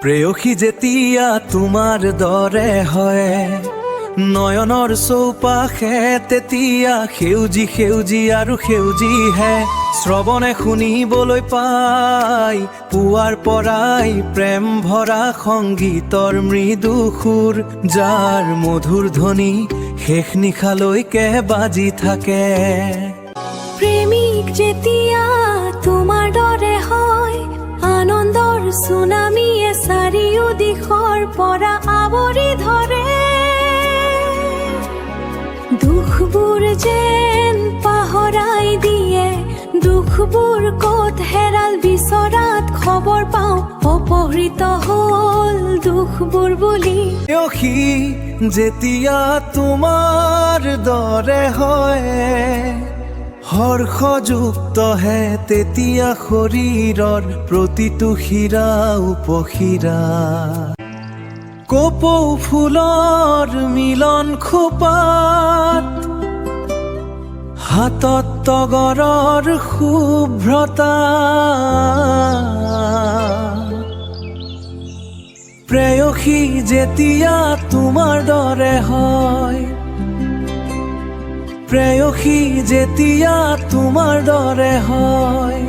প্ৰেয়সী যেতিয়া তোমাৰ দৰে হয়, নয়নৰ চৌপাশে তেতিয়া সেউজী সেউজী আৰু সেউজীহে শ্ৰৱণে শুনিবলৈ পাই। পুৱাৰ পৰাই প্ৰেম ভৰা সংগীতৰ মৃদু সুৰ, যাৰ মধুৰ ধ্বনি শেষ নিশালৈকে বাজি থাকে। প্ৰেমিক যেতিয়া তোমাৰ দৰে হয়, আনন্দৰ সুনামিয়ে চাৰিও দিশৰ পৰা আৱৰি ধৰে। দুখবোৰ যেন পাহৰাই দিয়ে, দুখবোৰ ক'ত হেৰাল বিচৰাত খবৰ পাওঁ, অপহৃত হ'ল দুখবোৰ বুলি। প্ৰেয়সী যেতিয়া তোমাৰ দৰে হয়, হৰ্ষযুক্তহে তেতিয়া শৰীৰৰ প্ৰতিটো শিৰা উপশিৰা। কপৌ ফুলৰ মিলন খোপাত, হাতত তগৰৰ শুভ্ৰতা। প্ৰেয়সী যেতিয়া তোমাৰ দৰে হয়, প্ৰেয়সী যেতিয়া তোমাৰ দৰে হয়।